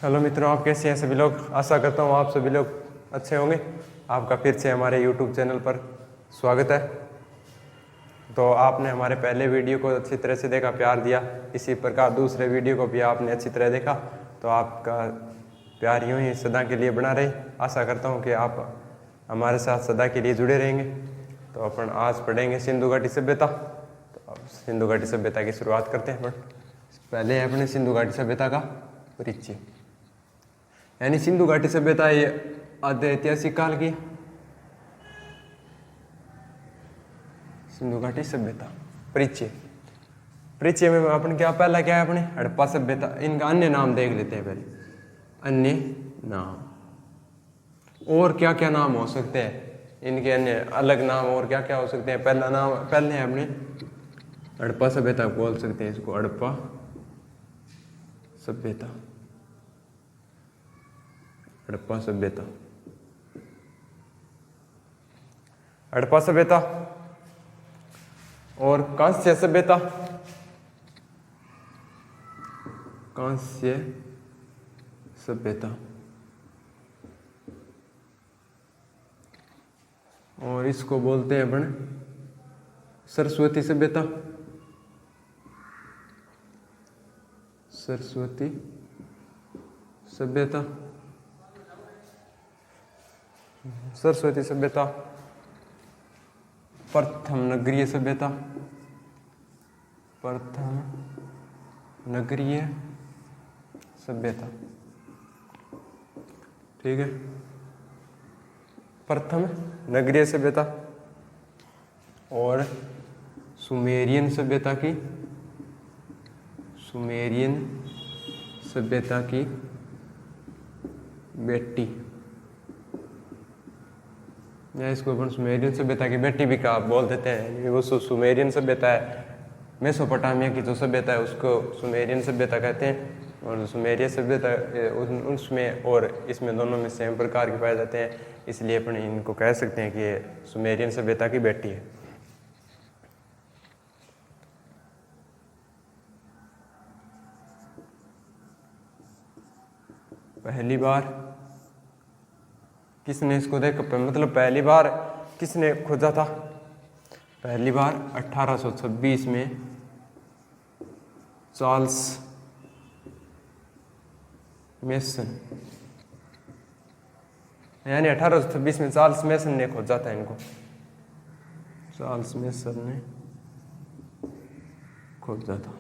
Hello मित्रों, आप कैसे हैं सभी लोग। आशा करता हूँ आप सभी लोग अच्छे होंगे। आपका फिर से हमारे YouTube चैनल पर स्वागत है। तो आपने हमारे पहले वीडियो को अच्छी तरह से देखा, प्यार दिया। इसी प्रकार दूसरे वीडियो को भी आपने अच्छी तरह देखा, तो आपका प्यार यूँ ही सदा के लिए बना रहे। आशा करता हूँ कि आप हमारे साथ सदा के लिए जुड़े रहेंगे। तो अपन आज पढ़ेंगे सिंधु घाटी सभ्यता। तो अब सिंधु घाटी सभ्यता की शुरुआत करते हैं। बट पहले है अपने सिंधु घाटी सभ्यता का परिचय। यानी सिंधु घाटी सभ्यता ये आद्य ऐतिहासिक काल की। सिंधु घाटी सभ्यता परिचय। परिचय में अपन क्या पहला क्या है अपने हड़प्पा सभ्यता। इनका अन्य नाम देख लेते हैं पहले। अन्य नाम और क्या क्या नाम हो सकते हैं इनके, अन्य अलग नाम और क्या क्या हो सकते हैं। पहला नाम पहले है अपने हड़प्पा सभ्यता बोल सकते हैं इसको, हड़प्पा सभ्यता। हड़प्पा सभ्यता, हड़प्पा सभ्यता और कांस्य सभ्यता। कांस्य सभ्यता और इसको बोलते हैं अपन सरस्वती सभ्यता। सरस्वती सभ्यता, सरस्वती सभ्यता। प्रथम नगरीय सभ्यता, प्रथम नगरीय सभ्यता। ठीक है, प्रथम नगरीय सभ्यता और सुमेरियन सभ्यता की, सुमेरियन सभ्यता की बेटी, या इसको अपन सुमेरियन सभ्यता की बेटी भी कहा बोल देते हैं। वो सुमेरियन सभ्यता है, मेसोपोटामिया की जो सभ्यता है उसको सुमेरियन सभ्यता कहते हैं। और सुमेरियन सभ्यता उसमें और इसमें दोनों में सेम प्रकार के पाए जाते हैं, इसलिए अपन इनको कह सकते हैं कि ये सुमेरियन सभ्यता की बेटी है। पहली बार किसने इसको देखा, मतलब पहली बार किसने खोजा था। पहली बार 1826 में चार्ल्स मेसन, यानी 1826 में चार्ल्स मेसन ने खोजा था इनको। चार्ल्स मेसन ने खोजा था।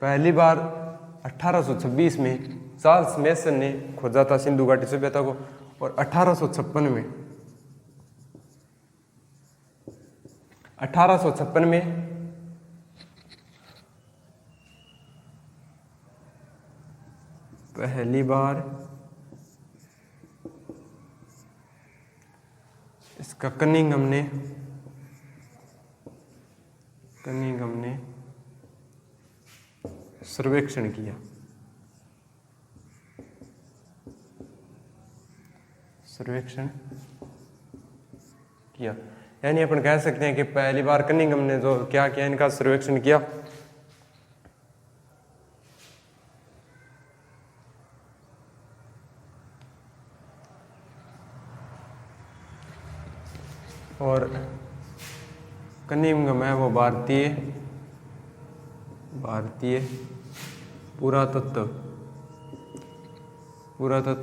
पहली बार 1826 में चार्ल्स मेसन ने खोजा था सिंधु घाटी सभ्यता को। और 1856 में पहली बार इसका कनिंघम ने सर्वेक्षण किया। सर्वेक्षण किया, यानी अपन कह सकते हैं कि पहली बार कनिंघम ने जो क्या किया, इनका सर्वेक्षण किया। और कनिंघम है वो भारतीय पुरातत्व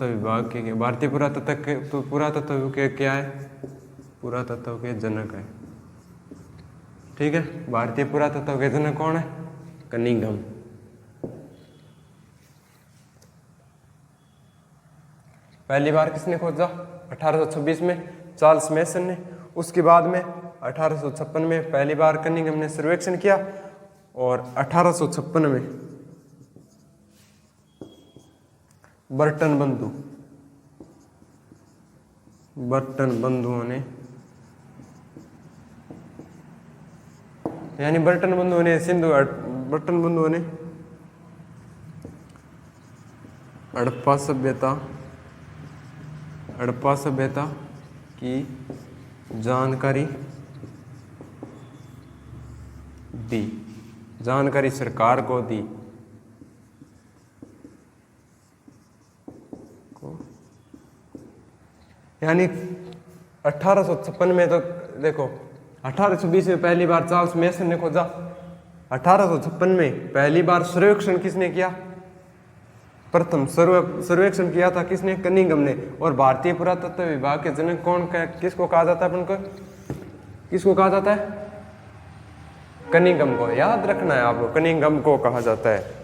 विभाग के, भारतीय पुरातत्व के क्या है, पुरातत्व के जनक है। ठीक है, भारतीय पुरातत्व के जनक कौन है, कनिंघम। पहली बार किसने खोजा, 1826 में चार्ल्स मेसन ने। उसके बाद में 1856 में पहली बार कनिंघम ने सर्वेक्षण किया। और 1856 में बर्टन बंधुओं ने, यानी बर्टन बंधुओं ने हड़प्पा सभ्यता की जानकारी दी, जानकारी सरकार को दी यानी 1856 में तो देखो 1820 में पहली बार चार्ल्स मेसन ने खोजा, 1856 में पहली बार सर्वेक्षण किसने किया, प्रथम सर्वेक्षण किया था किसने, कनिंघम ने। और भारतीय पुरातत्व विभाग के जनक कौन, किसको कहा जाता है अपन को, किसको कहा जाता है, कनिंघम को, याद रखना है आपको, कनिंघम को कहा जाता है,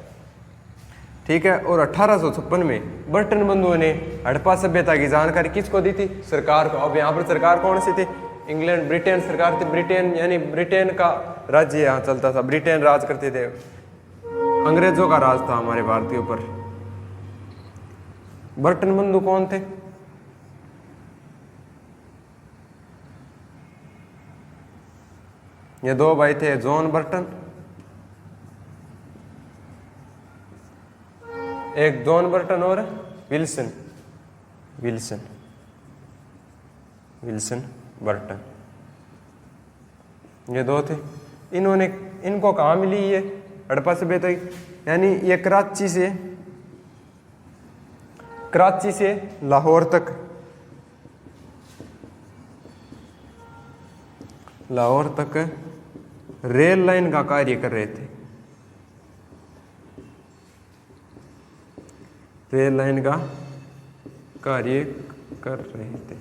ठीक है। और 1856 में बर्टन बंधुओं ने हड़प्पा सभ्यता की जानकारी किसको दी थी, सरकार को। अब यहाँ पर सरकार कौन सी थी, इंग्लैंड ब्रिटेन सरकार थी, ब्रिटेन यानी ब्रिटेन का राज्य यहाँ चलता था, ब्रिटेन राज करते थे, अंग्रेजों का राज था हमारे भारतीयों पर। बर्टन बंधु कौन थे, ये दो भाई थे, जॉन बर्टन, एक जॉन बर्टन और विल्सन, विल्सन विल्सन बर्टन, ये दो थे। इन्होंने, इनको कहाँ मिली ये हड़प्पा सभ्यता, यानी ये कराची से लाहौर तक रेल लाइन का कार्य कर रहे थे, रेल लाइन का कार्य कर रहे थे,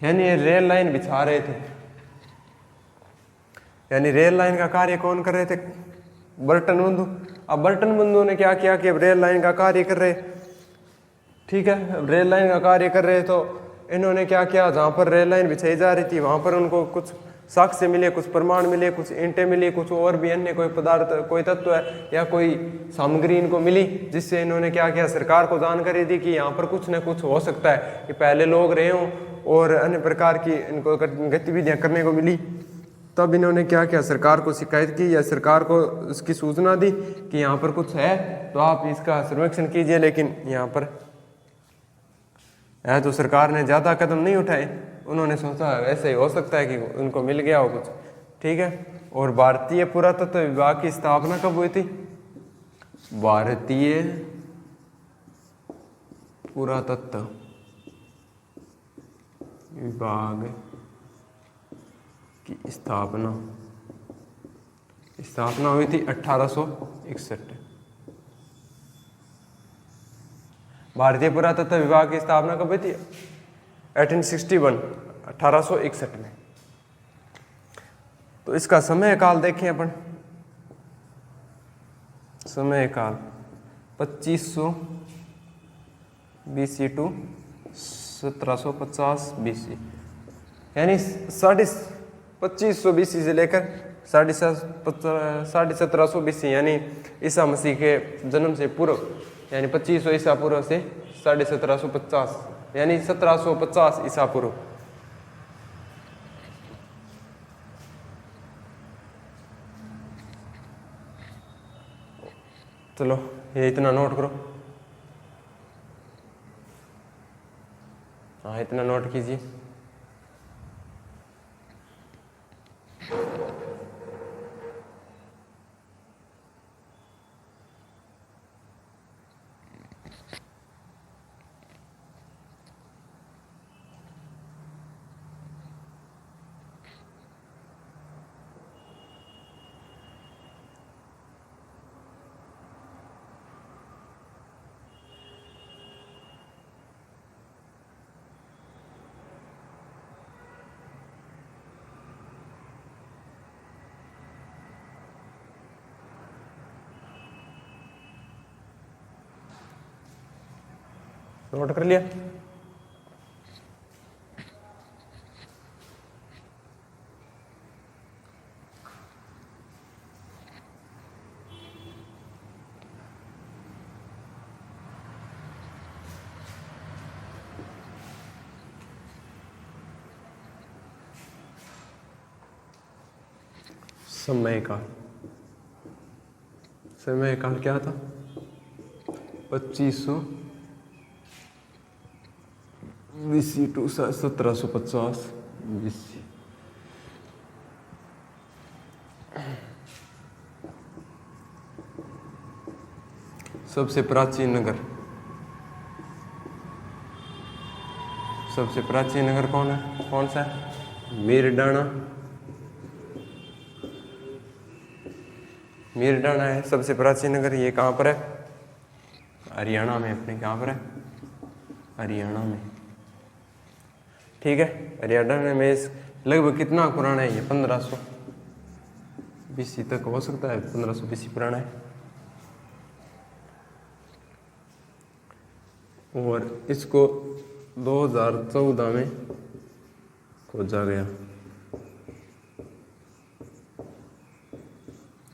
यानी ये रेल लाइन बिछा रहे थे, यानी रेल लाइन का कार्य कौन कर रहे थे, बर्टन बंधु। अब बर्टन बंधु ने क्या किया कि अब रेल लाइन का कार्य कर रहे, ठीक है, अब रेल लाइन का कार्य कर रहे तो इन्होंने क्या किया, जहाँ पर रेल लाइन बिछाई जा रही थी वहाँ पर उनको कुछ साक्ष्य मिले, कुछ प्रमाण मिले, कुछ ईंटें मिली, कुछ और भी अन्य कोई पदार्थ, कोई तत्व है या कोई सामग्री इनको मिली, जिससे इन्होंने क्या किया, सरकार को जानकारी दी कि यहाँ पर कुछ न कुछ हो सकता है, कि पहले लोग रहे हों और अन्य प्रकार की इनको गतिविधियाँ करने को मिली। तब इन्होंने क्या किया, सरकार को शिकायत की या सरकार को उसकी सूचना दी कि यहाँ पर कुछ है तो आप इसका सर्वेक्षण कीजिए, लेकिन यहाँ पर है तो सरकार ने ज़्यादा कदम नहीं उठाए, उन्होंने सोचा ऐसे ही हो सकता है कि उनको मिल गया हो कुछ, ठीक है। और भारतीय पुरातत्व विभाग की स्थापना कब हुई थी, भारतीय पुरातत्व विभाग की स्थापना हुई थी 1861। भारतीय पुरातत्व विभाग की स्थापना कब हुई थी, 1861, 1861 में। तो इसका समय काल देखें अपन, समय काल 2500 BC टू 1750 BC, यानी 2500 BC से लेकर 1750 BC, यानी ईसा मसीह के जन्म से पूर्व, यानी 2500 ईसा पूर्व से 1750, यानी 1750 ईसा पूर्व। चलो ये इतना नोट करो, हाँ इतना नोट कीजिए। नोट कर लिया, समय काल क्या था, 2500 BC टू 1750 BC। सबसे प्राचीन नगर, सबसे प्राचीन नगर कौन है, कौन सा है? मीरडाना। मीरडाना है सबसे प्राचीन नगर। ये कहाँ पर है? हरियाणा में। अपने कहाँ पर है? हरियाणा में। ठीक है, हरियाणा में इस लगभग कितना पुराना है ये? 1500 BC तक हो सकता है, 1500 BC पुराना है। और इसको 2014 में खोजा गया।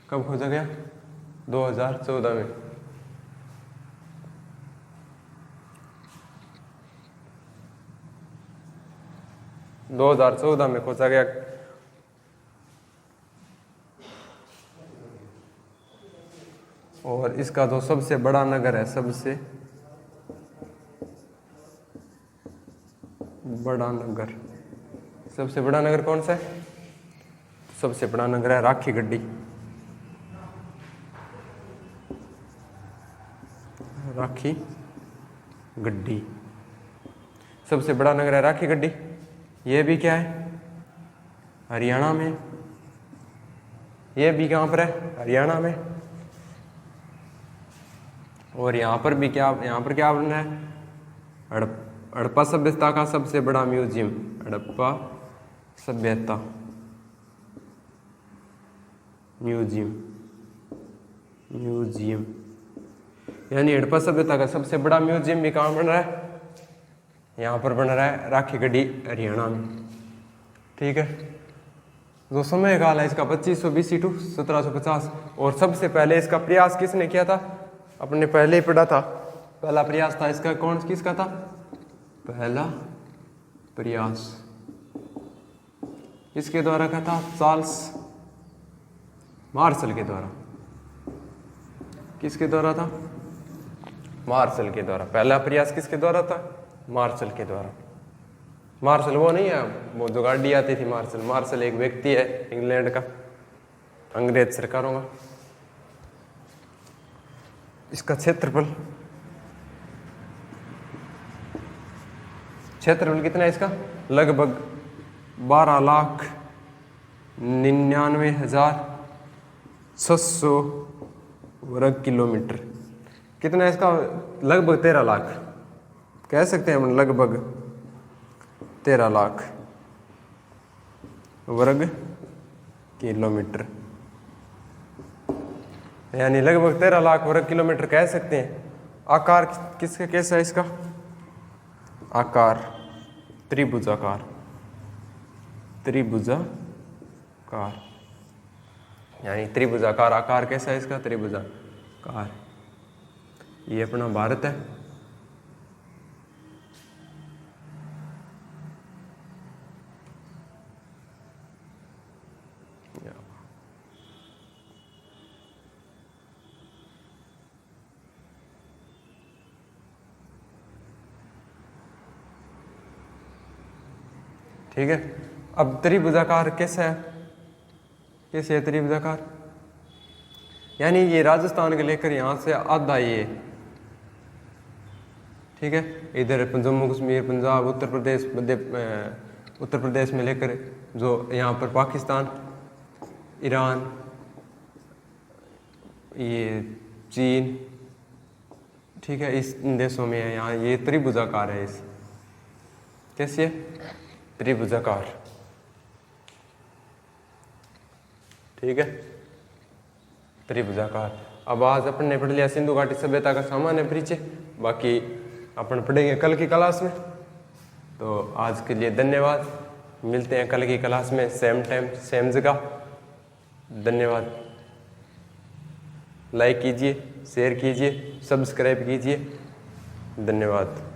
कब खोजा गया? 2014 में। में खोजा गया। और इसका जो सबसे बड़ा नगर है, सबसे बड़ा नगर, सबसे बड़ा नगर कौन सा है? सबसे बड़ा नगर है राखी गड्डी। राखी गड्डी सबसे बड़ा नगर है, राखी गड्डी। ये भी क्या है? हरियाणा में। ये भी कहाँ पर है? हरियाणा में। और यहाँ पर भी क्या, यहाँ पर क्या बना है? हड़प्पा सभ्यता का सबसे बड़ा म्यूजियम। हड़प्पा सभ्यता म्यूजियम, म्यूजियम यानी हड़प्पा सभ्यता का सबसे बड़ा म्यूजियम भी कहाँ बन रहा है? यहाँ पर बन रहा है राखी गड्डी, हरियाणा में। ठीक है, जो समय काल है इसका 2500 BC टू 1750। और सबसे पहले इसका प्रयास किसने किया था? अपने पहले ही पढ़ा था, पहला प्रयास था इसका कौन किसका था? पहला प्रयास किसके द्वारा का था? चार्ल्स मार्शल के द्वारा। किसके द्वारा था? मार्शल के द्वारा। पहला प्रयास किसके द्वारा था? मार्शल के द्वारा। मार्शल वो नहीं है, वो जो गाड़ी आती थी मार्शल। मार्शल एक व्यक्ति है इंग्लैंड का, अंग्रेज सरकारों का। इसका क्षेत्रफल कितना है इसका? लगभग 12,99,600 वर्ग किलोमीटर। कितना है इसका? लगभग 13 लाख कह सकते हैं हम, लगभग 13 लाख वर्ग किलोमीटर, यानी लगभग 13 लाख वर्ग किलोमीटर कह सकते हैं। आकार किसका कैसा है इसका? आकार त्रिभुजाकार, त्रिभुजाकार यानी त्रिभुजाकार आकार कैसा है इसका? त्रिभुजाकार। ये अपना भारत है। ठीक है, अब त्रिभुजाकार कैसा है? कैसे है त्रिभुजाकार? यानी ये राजस्थान के लेकर यहाँ से आधा ये, ठीक है, इधर जम्मू कश्मीर, पंजाब, उत्तर प्रदेश में लेकर जो यहाँ पर पाकिस्तान, ईरान, ये चीन, ठीक है, इस इन देशों में है। यहाँ ये त्रिभुजाकार है। इस कैसे है? त्रिभुजाकार। ठीक है, त्रिभुजाकार। अब आज अपन ने पढ़ लिया सिंधु घाटी सभ्यता का सामान्य परिचय, बाकी अपन पढ़ेंगे कल की क्लास में। तो आज के लिए धन्यवाद, मिलते हैं कल की क्लास में, सेम टाइम सेम जगह। धन्यवाद। लाइक कीजिए, शेयर कीजिए, सब्सक्राइब कीजिए। धन्यवाद।